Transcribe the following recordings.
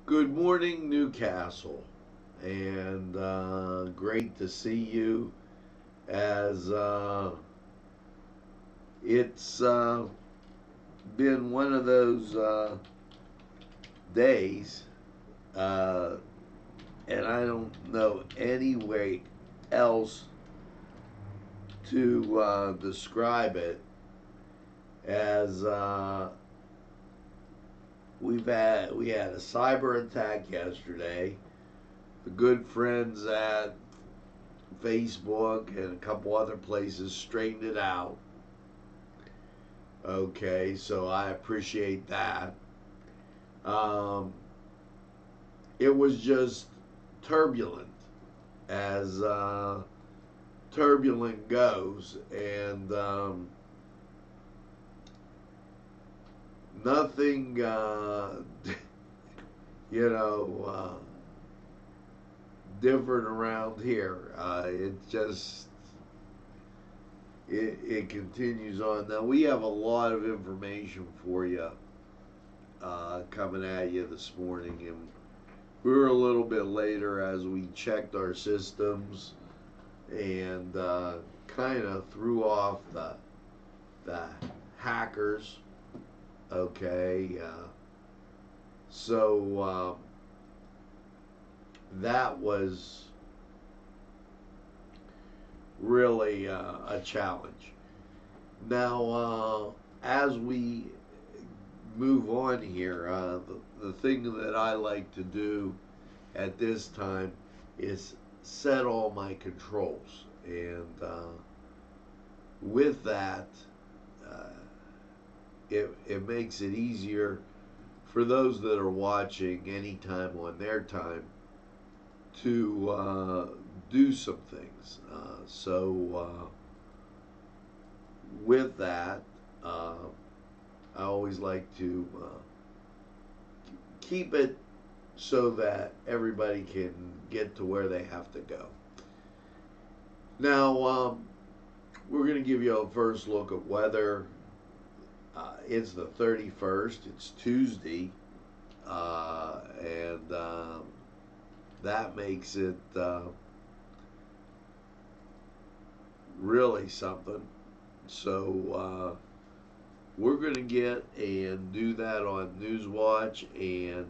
Good morning, Newcastle, and great to see you. As it's been one of those days, uh, and I don't know any way else to describe it as we had a cyber attack yesterday. The good friends at Facebook and a couple other places straightened it out. Okay, so I appreciate that. Um, it was just turbulent, as turbulent goes, and nothing, you know, different around here. It continues on. Now we have a lot of information for you coming at you this morning, and we were a little bit later as we checked our systems and kind of threw off the hackers. Okay, so that was really a challenge. Now, as we move on here, the thing that I like to do at this time is set all my controls. And with that, uh, it makes it easier for those that are watching anytime on their time to do some things. With that, uh, I always like to keep it so that everybody can get to where they have to go. Now, we're going to give you a first look at weather. It's the 31st, it's Tuesday, and that makes it really something. So, we're going to get and do that on Newswatch, and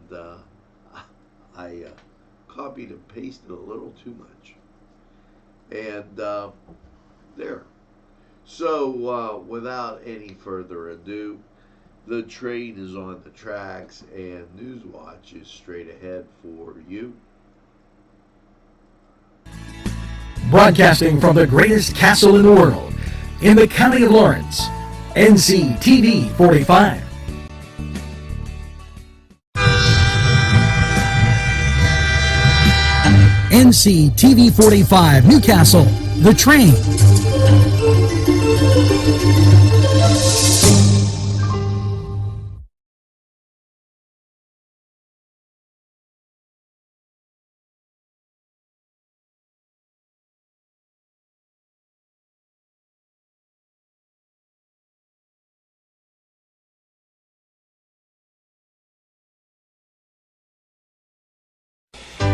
I copied and pasted a little too much. And there. So, without any further ado, the train is on the tracks, and Newswatch is straight ahead for you. Broadcasting from the greatest castle in the world, in the county of Lawrence, NCTV45. NCTV45 Newcastle, the train.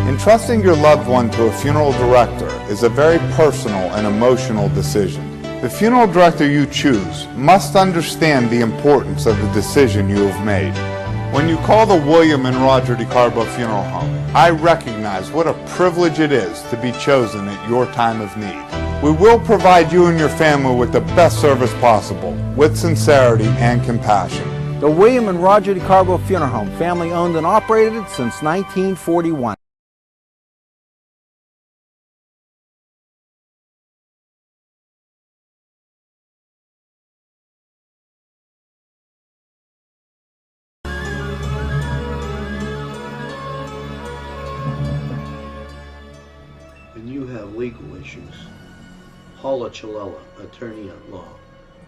Entrusting your loved one to a funeral director is a very personal and emotional decision. The funeral director you choose must understand the importance of the decision you have made. When you call the William and Roger DeCarbo Funeral Home, I recognize what a privilege it is to be chosen at your time of need. We will provide you and your family with the best service possible, with sincerity and compassion. The William and Roger DeCarbo Funeral Home, family owned and operated since 1941. And you have legal issues. Paula Chalella, attorney at law,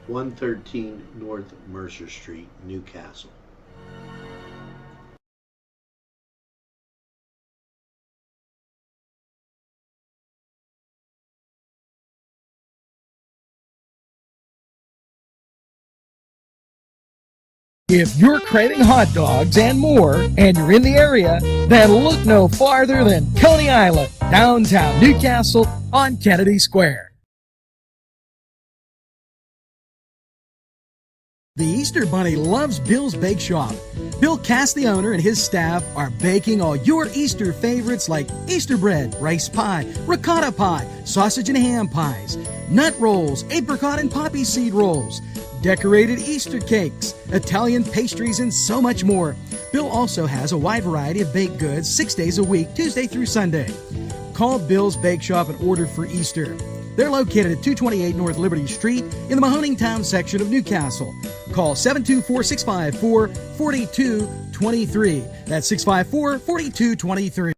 113 North Mercer Street, Newcastle. If you're craving hot dogs and more, and you're in the area, then look no farther than Coney Island, downtown Newcastle on Kennedy Square. The Easter Bunny loves Bill's Bake Shop. Bill Cass, the owner, and his staff are baking all your Easter favorites like Easter bread, rice pie, ricotta pie, sausage and ham pies, nut rolls, apricot and poppy seed rolls, decorated Easter cakes, Italian pastries, and so much more. Bill also has a wide variety of baked goods 6 days a week, Tuesday through Sunday. Call Bill's Bake Shop and order for Easter. They're located at 228 North Liberty Street in the Mahoning Town section of Newcastle. Call 724-654-4223. That's 654-4223.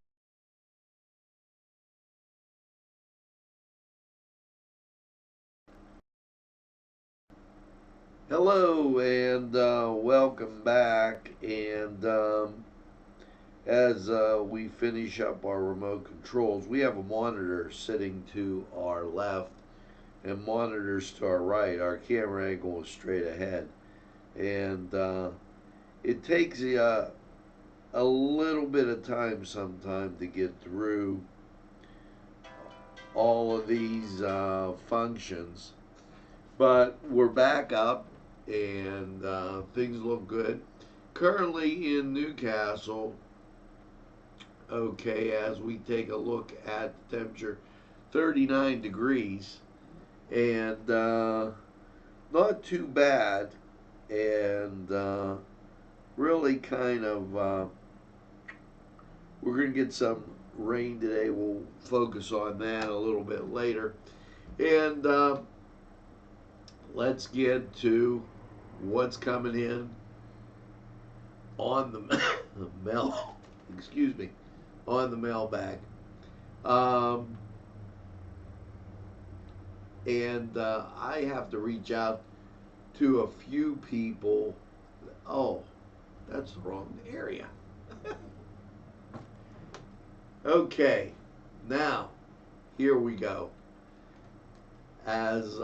Hello and welcome back. And as we finish up our remote controls, we have a monitor sitting to our left and monitors to our right. Our camera angle is straight ahead, and it takes a little bit of time sometimes to get through all of these functions, but we're back up and things look good. Currently in Newcastle, okay, as we take a look at the temperature, 39 degrees, and not too bad, and really kind of we're going to get some rain today. We'll focus on that a little bit later, and let's get to what's coming in on the mail. Excuse me. On the mailbag. And I have to reach out to a few people. Oh, that's the wrong area. Okay, now, here we go. As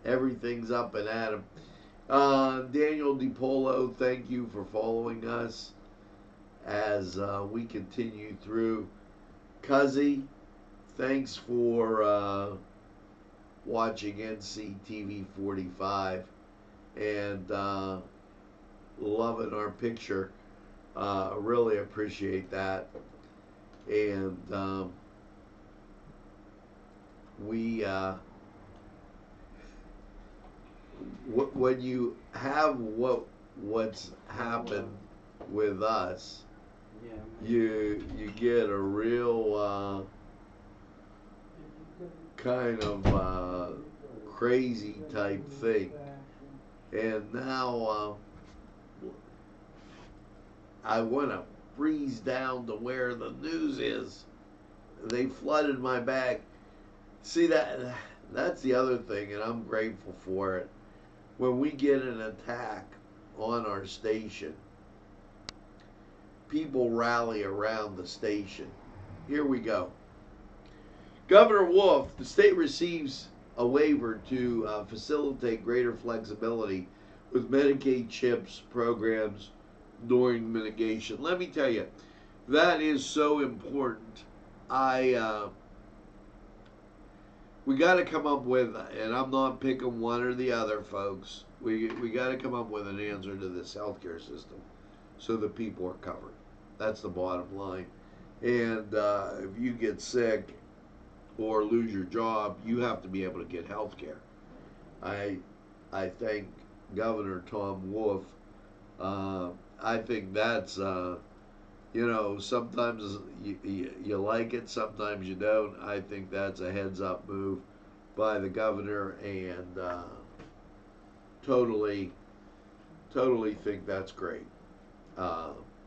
everything's up and at 'em. Daniel DiPolo, thank you for following us as we continue through. Cuzzy, thanks for watching NCTV45 and loving our picture. Really appreciate that. And we when you have what's happened with us, you get a real kind of crazy type thing. And now I want to freeze down to where the news is. They flooded my bag. See, that's the other thing, and I'm grateful for it. When we get an attack on our station, people rally around the station. Here we go. Governor Wolf, the state receives a waiver to facilitate greater flexibility with Medicaid CHIPS programs during mitigation. Let me tell you, that is so important. We got to come up with, and I'm not picking one or the other, folks. We got to come up with an answer to this healthcare system so that people are covered. That's the bottom line. And if you get sick or lose your job, you have to be able to get health care. I thank Governor Tom Wolf. I think that's, sometimes you like it, sometimes you don't. I think that's a heads-up move by the governor, and totally think that's great.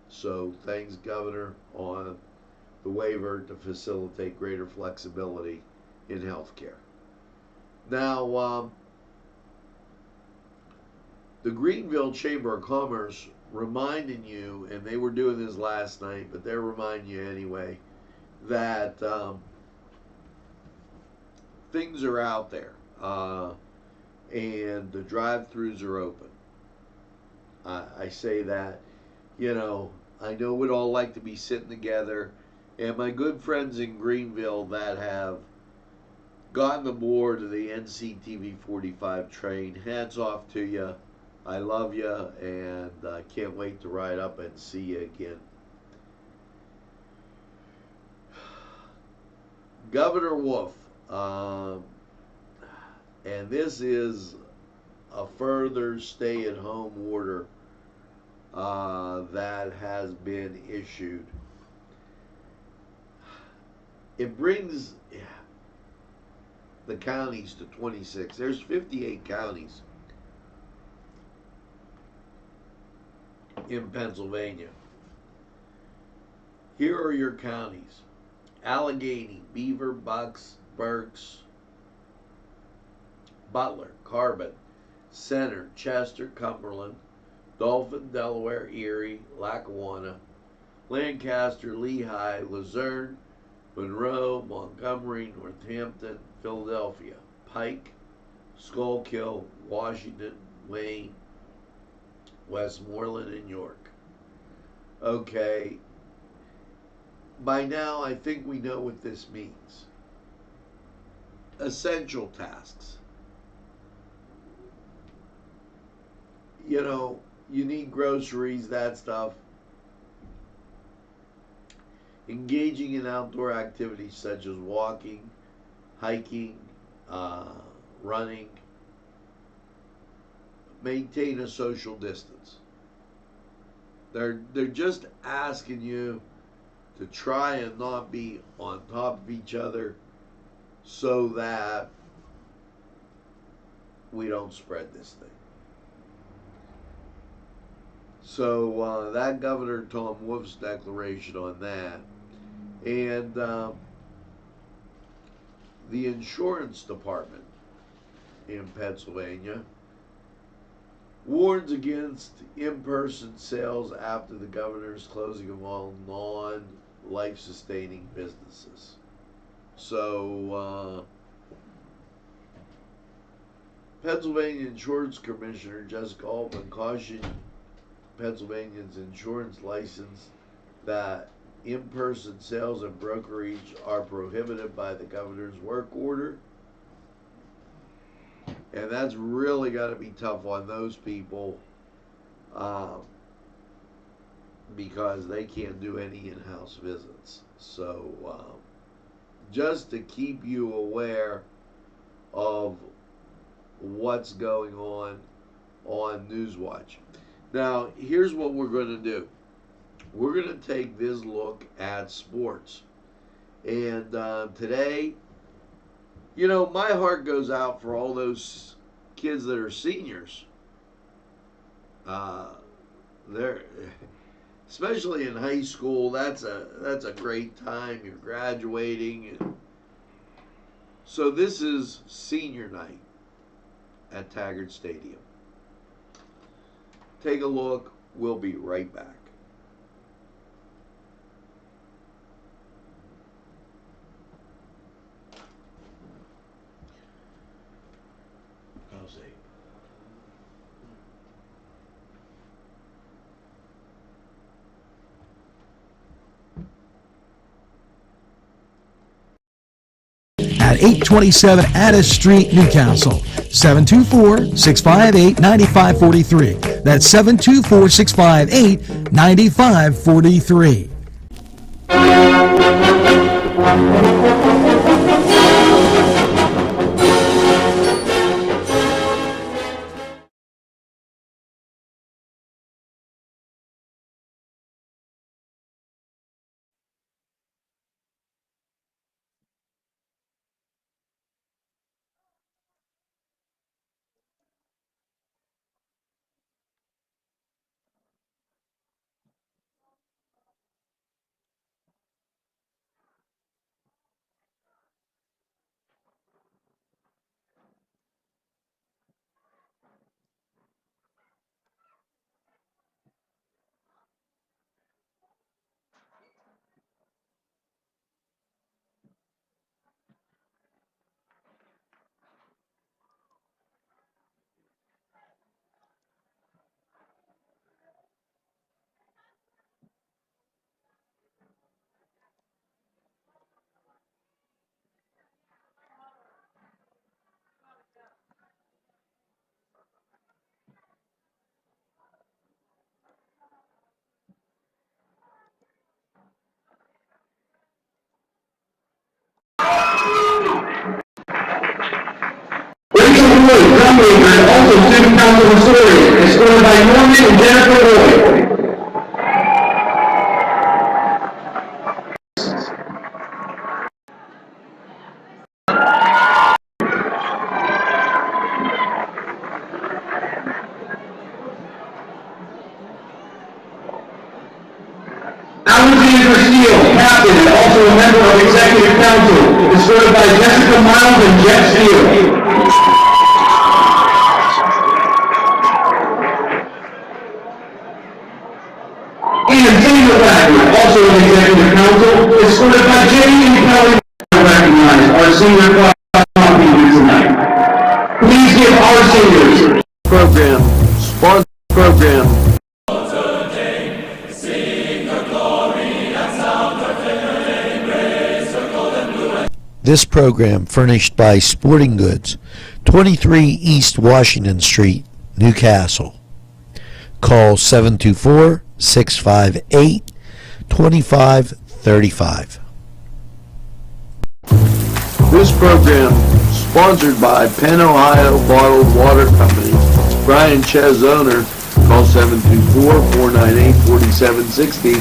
So thanks, Governor, on the waiver to facilitate greater flexibility in healthcare. Now, the Greenville Chamber of Commerce reminding you, and they were doing this last night, but they're reminding you anyway, that things are out there, and the drive-thrus are open. I say that, you know, I know we'd all like to be sitting together, and my good friends in Greenville that have gotten aboard of the NCTV45 train, hats off to you. I love you, and I can't wait to ride up and see you again. Governor Wolf, and this is a further stay-at-home order that has been issued. It brings the counties to 26. There's 58 counties in Pennsylvania. Here are your counties: Allegheny, Beaver, Bucks, Berks, Butler, Carbon, Center, Chester, Cumberland, Dauphin, Delaware, Erie, Lackawanna, Lancaster, Lehigh, Luzerne, Monroe, Montgomery, Northampton, Philadelphia, Pike, Schuylkill, Washington, Wayne, Westmoreland, and York. Okay, by now I think we know what this means. Essential tasks. You know, you need groceries, that stuff. Engaging in outdoor activities such as walking, hiking, running. Maintain a social distance. They're just asking you to try and not be on top of each other so that we don't spread this thing. So that Governor Tom Wolf's declaration on that. And the insurance department in Pennsylvania warns against in-person sales after the governor's closing of all non-life-sustaining businesses. So Pennsylvania Insurance Commissioner Jessica Altman cautioned Pennsylvania's insurance license that in-person sales and brokerage are prohibited by the governor's work order. And that's really got to be tough on those people because they can't do any in-house visits. So just to keep you aware of what's going on Newswatch. Now, here's what we're going to do. We're going to take this look at sports. And today, you know, my heart goes out for all those kids that are seniors. They're especially in high school. That's a great time. You're graduating, and so this is senior night at Taggart Stadium. Take a look. We'll be right back. How's it? At 827 Addis Street, Newcastle. 724-658-9543. That's 724-658-9543. lawmakers, also student council historian, escorted by Norman and Jennifer Lloyd. Alexander Steele, captain and also a member of executive council, escorted by Jessica Miles and Jeff Steele. And Taylor Wagner, also an executive council, escorted by Jamie and Kelly. Recognize our senior class speakers tonight. Please give our seniors Program, sponsor program. This program furnished by Sporting Goods, 23 East Washington Street, Newcastle. Call 724-658-2535. This program sponsored by Penn Ohio Bottled Water Company. Brian Ches, owner. Call 724-498-4760.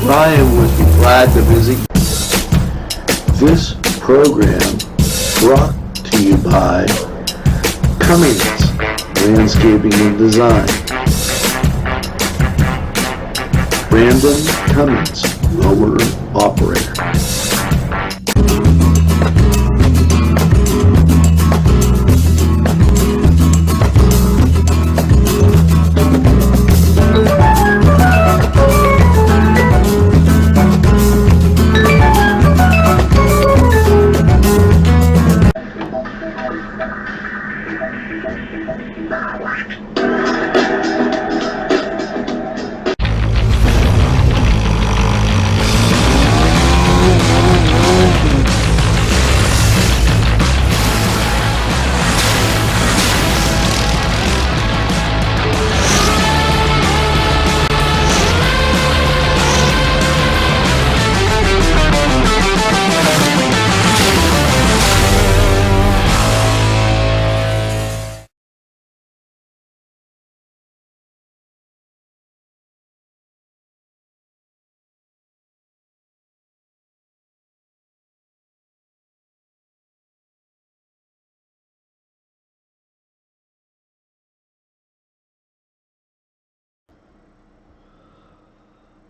Brian would be glad to visit. This program brought to you by Cummings Landscaping and Design. Brandon Cummings, mower operator.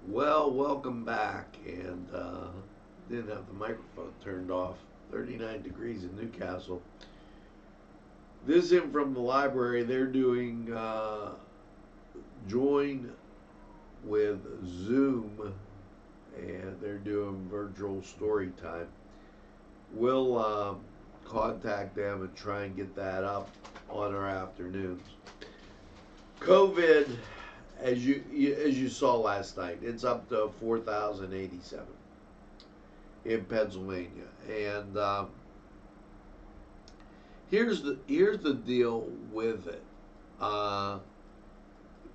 Well, welcome back, and didn't have the microphone turned off. 39 degrees in Newcastle. This in from the library. They're doing join with Zoom, and they're doing virtual story time. We'll contact them and try and get that up on our afternoons. COVID, as you saw last night, it's up to 4,087 in Pennsylvania, and here's the deal with it.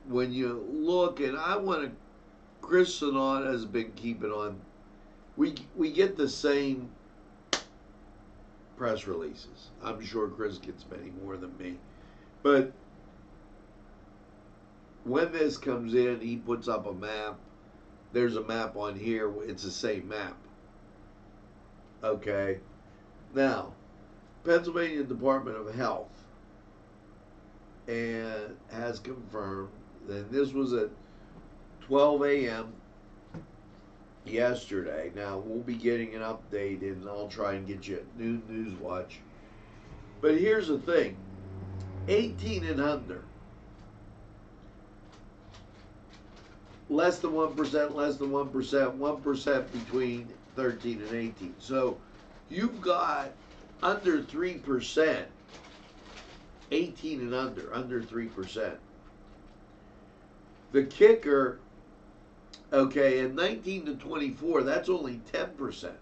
When you look, and I want to, Chris Sanon has been keeping on. We get the same press releases. I'm sure Chris gets many more than me, but when this comes in, he puts up a map. There's a map on here. It's the same map. Okay. Now, Pennsylvania Department of Health and has confirmed that this was at 12 a.m. yesterday. Now, we'll be getting an update, and I'll try and get you at noon Newswatch. But here's the thing. 18 and under. Less than 1%, less than 1%, 1% between 13 and 18. So you've got under 3%, 18 and under 3%. The kicker, okay, in 19 to 24, that's only 10%.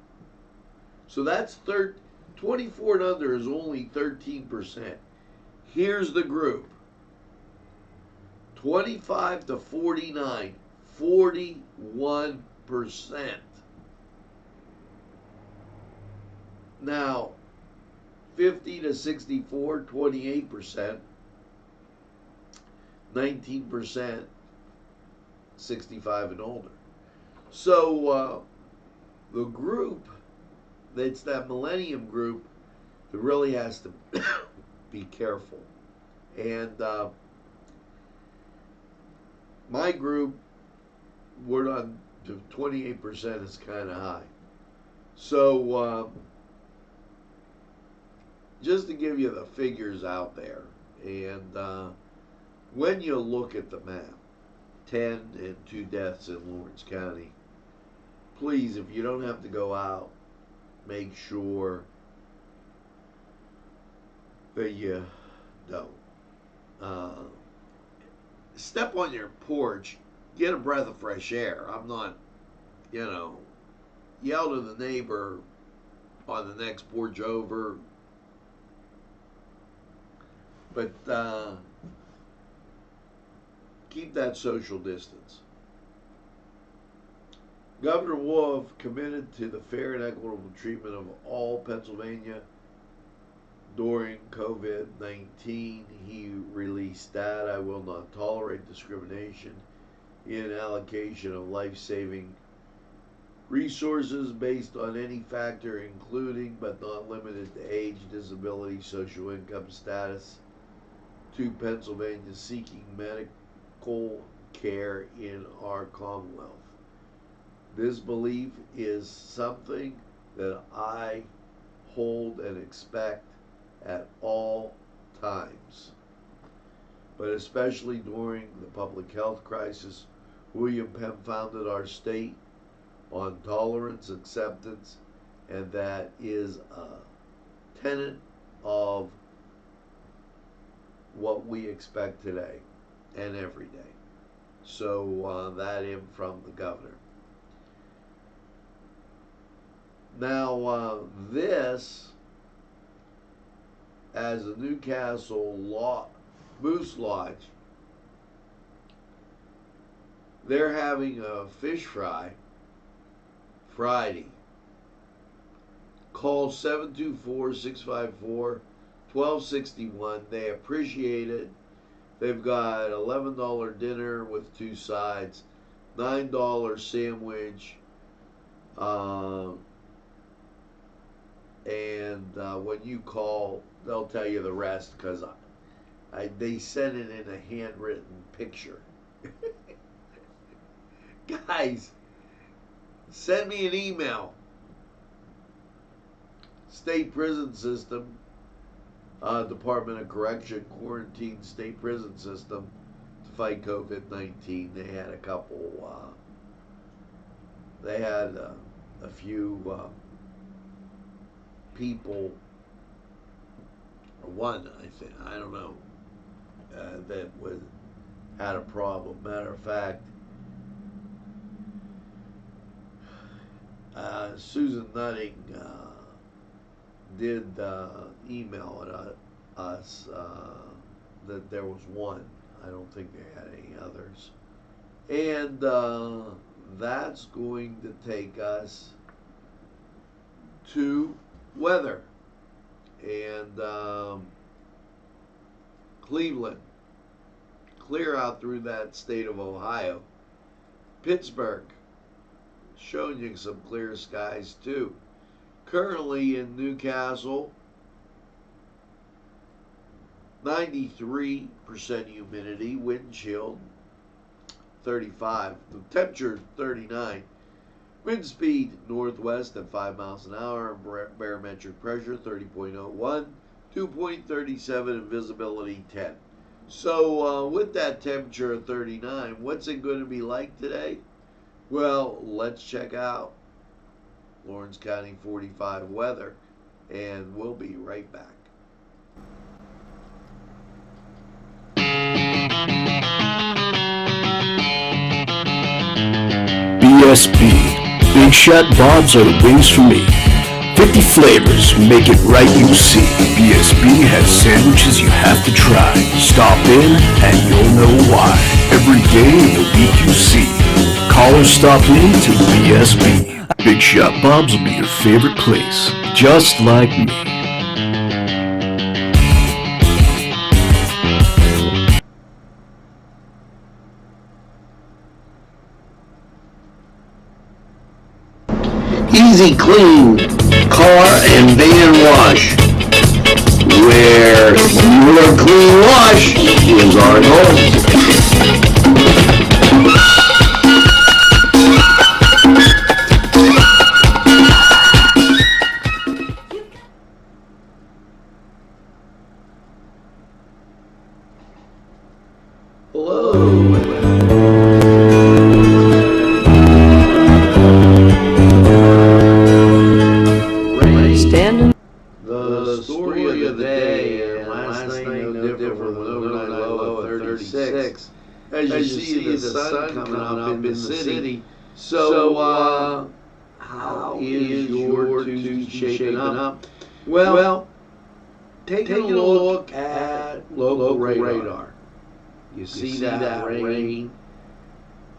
So that's 24 and under is only 13%. Here's the group. 25 to 49. 41%. Now, 50 to 64, 28%. 19% 65 and older. So the group that's that millennium group that really has to be careful. And my group, we're on to 28% is kind of high. So just to give you the figures out there, and when you look at the map, 10 and 2 deaths in Lawrence County, please, if you don't have to go out, make sure that you don't. Step on your porch, get a breath of fresh air. I'm not, yell to the neighbor on the next porch over. But keep that social distance. Governor Wolf committed to the fair and equitable treatment of all Pennsylvania during COVID-19. He released that I will not tolerate discrimination in allocation of life-saving resources based on any factor, including but not limited to age, disability, social income status, to Pennsylvania seeking medical care in our Commonwealth. This belief is something that I hold and expect at all times, but especially during the public health crisis. William Penn founded our state on tolerance, acceptance, and that is a tenet of what we expect today and every day. So that in from the governor. Now this, as the Newcastle Moose Lodge, they're having a fish fry Friday. Call 724-654-1261. They appreciate it. They've got $11 dinner with 2 sides, $9 sandwich, and when you call, they'll tell you the rest, because they sent it in a handwritten picture. Guys, send me an email. State Prison System, Department of Correction, quarantine state prison system to fight COVID-19. They had a couple, they had a few people, or one, I think, I don't know, that had a problem. Matter of fact, Susan Nutting did email us that there was one. I don't think they had any others. And that's going to take us to weather. And Cleveland, clear out through that state of Ohio. Pittsburgh, showing you some clear skies too. Currently in Newcastle, 93% humidity, wind chill 35, the temperature 39, wind speed northwest at 5 miles an hour, barometric pressure 30.01, 2.37, and visibility 10. So with that temperature of 39, what's it going to be like today? Well, let's check out Lawrence County 45 weather, and we'll be right back. BSB, Big Shot Bobs are the wings for me. 50 flavors, make it right, you see. BSB has sandwiches you have to try. Stop in and you'll know why. Every day of the week you see. Call or stop in to BSB. Big Shot Bobs will be your favorite place, just like me. Easy Clean Car and Van Wash, where your clean wash is our goal. The story of the day, and last night no different with overnight low of 36. As you see the sun coming up in the city. So, how is your Tuesday shaping up? Well, taking a look at local radar. You see that rain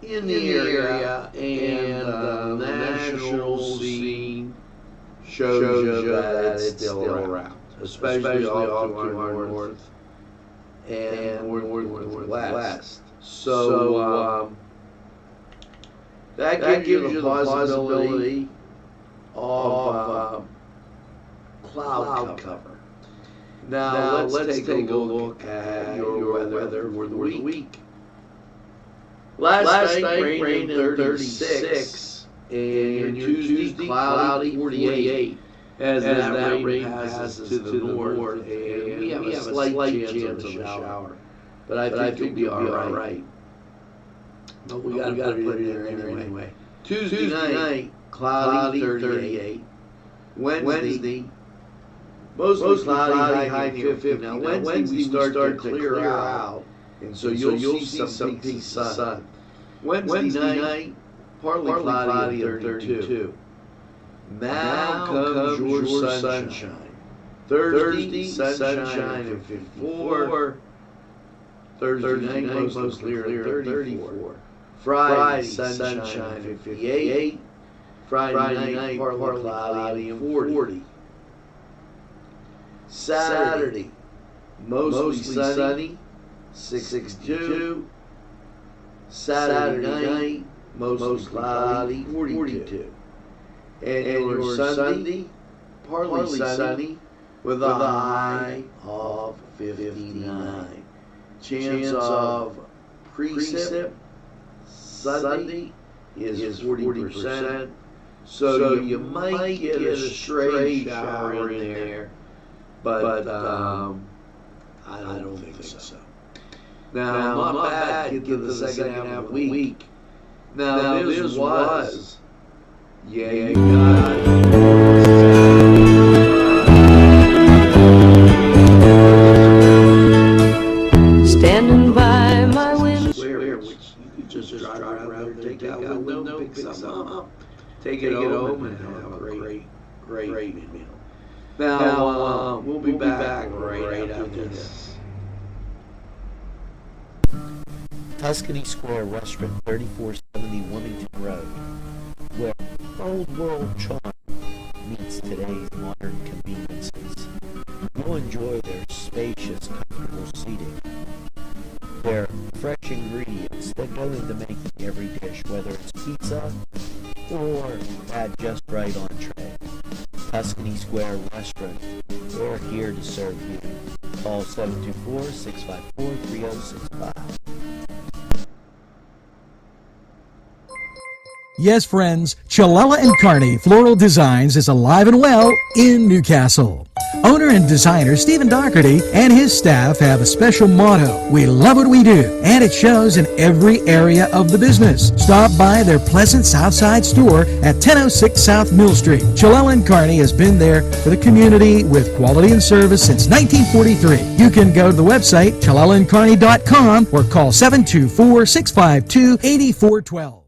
in the area, and the national scene shows you that it's still around, especially off to our north and northwest. So that gives you the possibility of cloud cover. Now let's take a look at your weather for the week. Last night rained in 36, and your Tuesday cloudy 48. As that rain passes to the north, and we have a slight chance of a shower. But I think you'll be all right. But we got to put it in there anyway. Tuesday night, cloudy 38. Wednesday, mostly cloudy, high near 50. Now Wednesday we start to clear out, and so you'll see some pink sun. Wednesday night, partly cloudy at 32. Now comes your sunshine. Thursday, sunshine at 54. Thursday night, mostly clear at 34. Friday, sunshine at 58. Friday night, partly cloudy at 40. Saturday, mostly sunny, 62. Saturday night, mostly cloudy, 42. And your Sunday, partly sunny, with a high of 59. Chance of precip Sunday is 40%. So you might get a stray shower in there, but I don't think so. Now, not bad, get to the second half of the week. Now, this was, yeah, you got standing by my window, which you could just drive around there, take out window, pick some up, take it home, and have a great meal. Now, we'll be back right after this. Tuscany Square Restaurant, 3470 Wilmington Road, where old world charm meets today's modern conveniences. You'll enjoy their spacious, comfortable seating, their fresh ingredients that go into making every dish, whether it's pizza or that just right entree. Tuscany Square Restaurant, they're here to serve you. Call 724-654-3065. Yes, friends, Chalella and Carney Floral Designs is alive and well in Newcastle. Owner and designer Stephen Doherty and his staff have a special motto: we love what we do, and it shows in every area of the business. Stop by their pleasant Southside store at 1006 South Mill Street. Chalella and Carney has been there for the community with quality and service since 1943. You can go to the website chalellaandcarney.com or call 724-652-8412.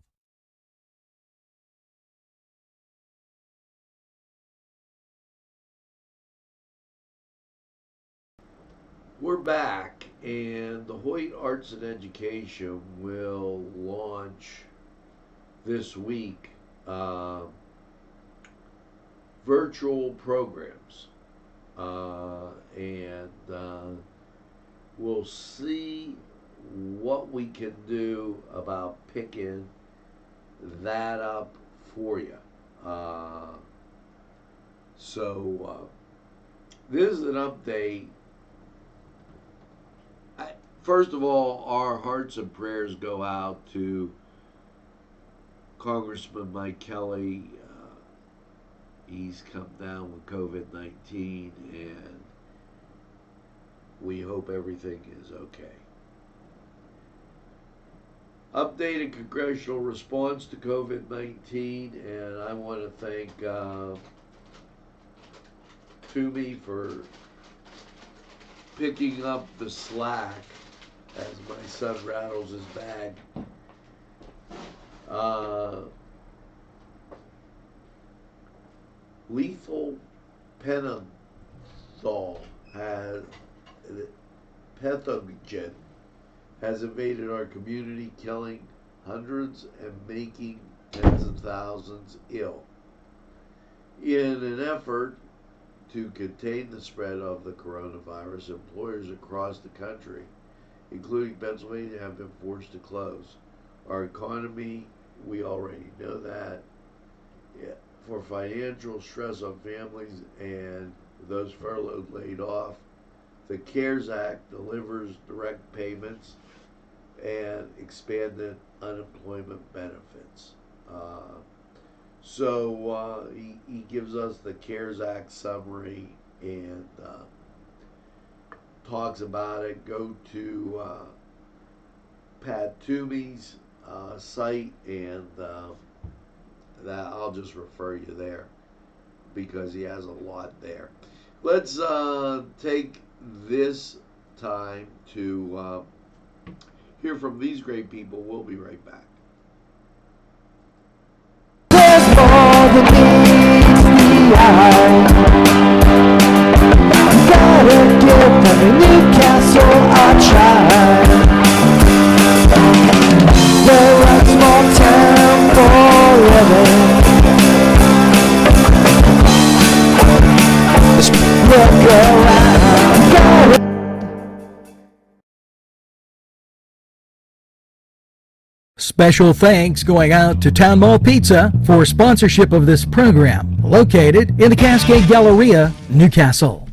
We're back, and the Hoyt Arts and Education will launch this week virtual programs, and we'll see what we can do about picking that up for you. So this is an update. First of all, our hearts and prayers go out to Congressman Mike Kelly. He's come down with COVID-19, and we hope everything is okay. Updated congressional response to COVID-19, and I want to thank Toomey for picking up the slack as my son rattles his bag. Lethal pathogen has invaded our community, killing hundreds and making tens of thousands ill. In an effort to contain the spread of the coronavirus, employers across the country, including Pennsylvania, have been forced to close. Our economy, we already know that, for financial stress on families and those furloughed, laid off, the CARES Act delivers direct payments and expanded unemployment benefits. So he gives us the CARES Act summary and talks about it. Go to Pat Toomey's site, and that I'll just refer you there because he has a lot there. Let's take this time to hear from these great people. We'll be right back. There's more than meets the eye. Gotta give every Newcastle a try. They're a small town for living. Look around. Special thanks going out to Town Mall Pizza for sponsorship of this program, located in the Cascade Galleria, Newcastle.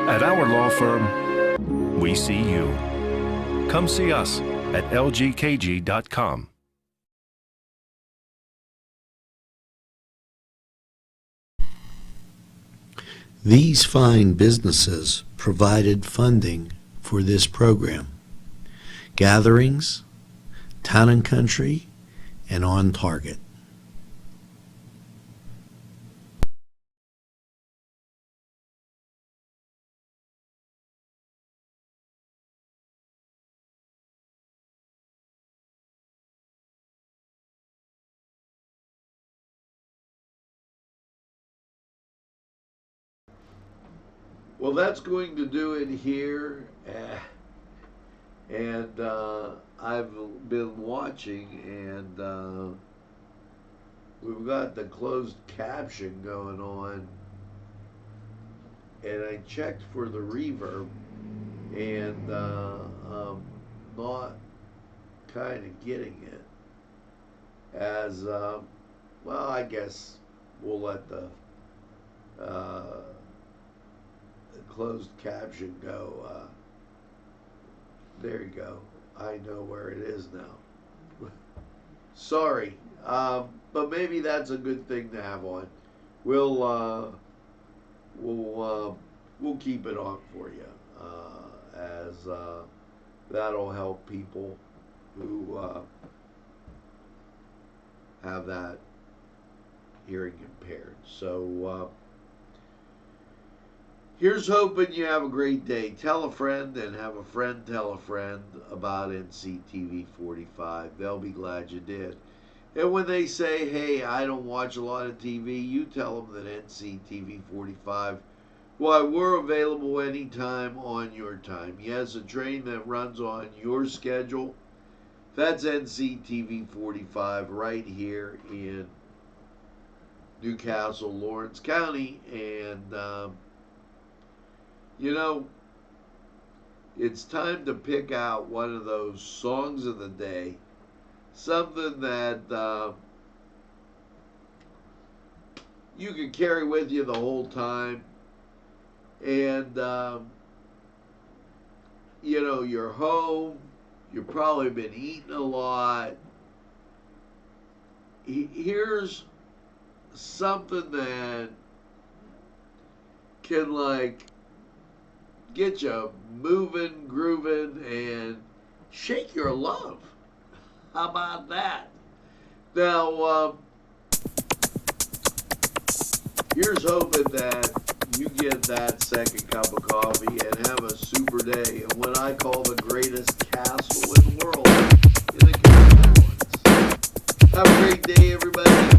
At our law firm, we see you. Come see us at lgkg.com. These fine businesses provided funding for this program. Gatherings, Town and Country, and On Target. Well, that's going to do it here. And I've been watching, and we've got the closed caption going on. And I checked for the reverb, and I'm not kind of getting it. As, well, I guess we'll let the closed caption go. There you go. I know where it is now. Sorry, but maybe that's a good thing to have on. We'll keep it on for you, as that'll help people who have that hearing impaired. So here's hoping you have a great day. Tell a friend, and have a friend tell a friend about NCTV45. They'll be glad you did. And when they say, hey, I don't watch a lot of TV, you tell them that NCTV45, why, we're available anytime on your time. Yes, a train that runs on your schedule. That's NCTV45 right here in Newcastle, Lawrence County. And You know, it's time to pick out one of those songs of the day, something that you can carry with you the whole time. And, you know, you're home, you've probably been eating a lot. Here's something that can, like, get you moving, grooving, and shake your love. How about that? Now, here's hoping that you get that second cup of coffee and have a super day in what I call the greatest castle in the world, in the Carolina. Have a great day, everybody.